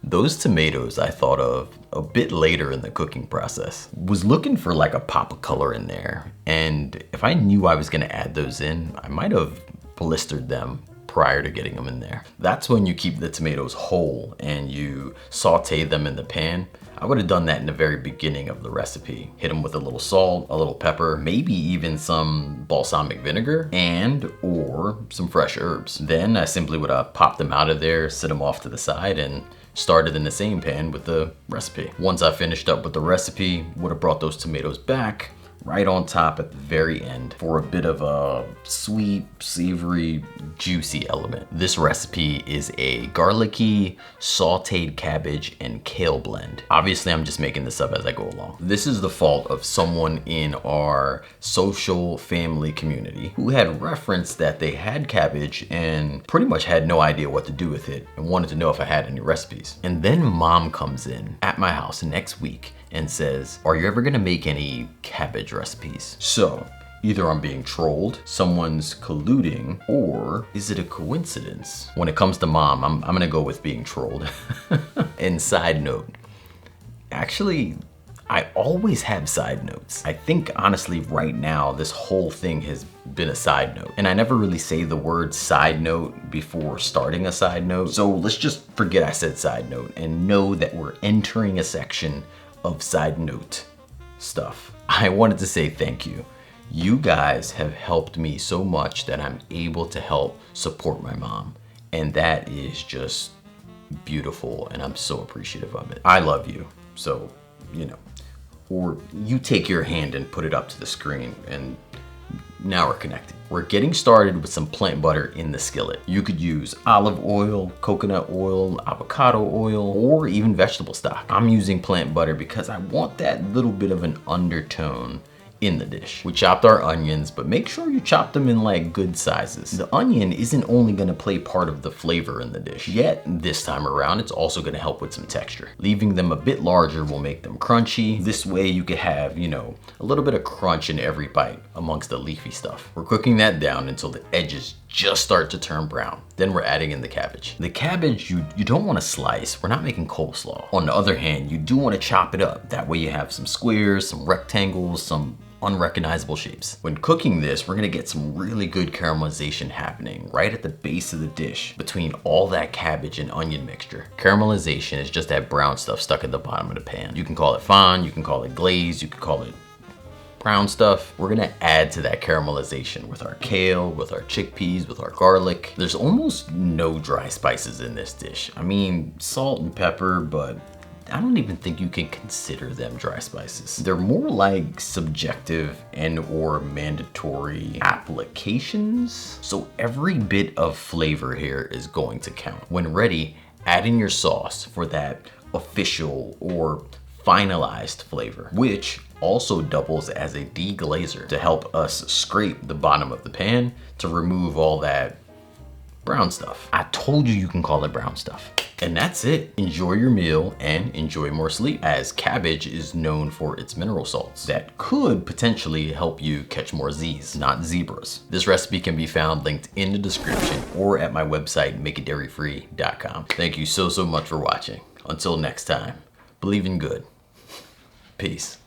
Those tomatoes I thought of a bit later in the cooking process. Was looking for like a pop of color in there, and if I knew I was gonna add those in, I might have blistered them prior to getting them in there. That's when you keep the tomatoes whole and you saute them in the pan. I would have done that in the very beginning of the recipe. Hit them with a little salt, a little pepper, maybe even some balsamic vinegar and or some fresh herbs. Then I simply would have popped them out of there, set them off to the side, and started in the same pan with the recipe. Once I finished up with the recipe, would have brought those tomatoes back right on top at the very end for a bit of a sweet, savory, juicy element. This recipe is a garlicky, sauteed cabbage and kale blend. Obviously, I'm just making this up as I go along. This is the fault of someone in our social family community who had referenced that they had cabbage and pretty much had no idea what to do with it and wanted to know if I had any recipes. And then mom comes in at my house next week and says, "Are you ever gonna make any cabbage recipes?" So either I'm being trolled, someone's colluding, or is it a coincidence? When it comes to mom, I'm gonna go with being trolled. And side note, actually, I always have side notes. I think honestly right now, this whole thing has been a side note. And I never really say the word side note before starting a side note. So let's just forget I said side note and know that we're entering a section of side note stuff. I wanted to say thank you. You guys have helped me so much that I'm able to help support my mom. And that is just beautiful, and I'm so appreciative of it. I love you, so, you know. Or you take your hand and put it up to the screen, and now we're connected. We're getting started with some plant butter in the skillet. You could use olive oil, coconut oil, avocado oil, or even vegetable stock. I'm using plant butter because I want that little bit of an undertone in the dish. We chopped our onions, but make sure you chop them in like good sizes. The onion isn't only gonna play part of the flavor in the dish, yet this time around it's also gonna help with some texture. Leaving them a bit larger will make them crunchy. This way you could have, you know, a little bit of crunch in every bite amongst the leafy stuff. We're cooking that down until the edges just start to turn brown. Then we're adding in the cabbage. The cabbage you don't wanna slice. We're not making coleslaw. On the other hand, you do wanna chop it up. That way you have some squares, some rectangles, some unrecognizable shapes. When cooking this, we're gonna get some really good caramelization happening right at the base of the dish between all that cabbage and onion mixture. Caramelization is just that brown stuff stuck at the bottom of the pan. You can call it fond, you can call it glaze, you can call it brown stuff. We're gonna add to that caramelization with our kale, with our chickpeas, with our garlic. There's almost no dry spices in this dish. I mean, salt and pepper, but I don't even think you can consider them dry spices. They're more like subjective and or mandatory applications. So every bit of flavor here is going to count. When ready, add in your sauce for that official or finalized flavor, which also doubles as a deglazer to help us scrape the bottom of the pan to remove all that brown stuff. I told you can call it brown stuff. And that's it. Enjoy your meal and enjoy more sleep, as cabbage is known for its mineral salts that could potentially help you catch more Z's, not zebras. This recipe can be found linked in the description or at my website, makeitdairyfree.com. Thank you so much for watching. Until next time, believe in good. Peace.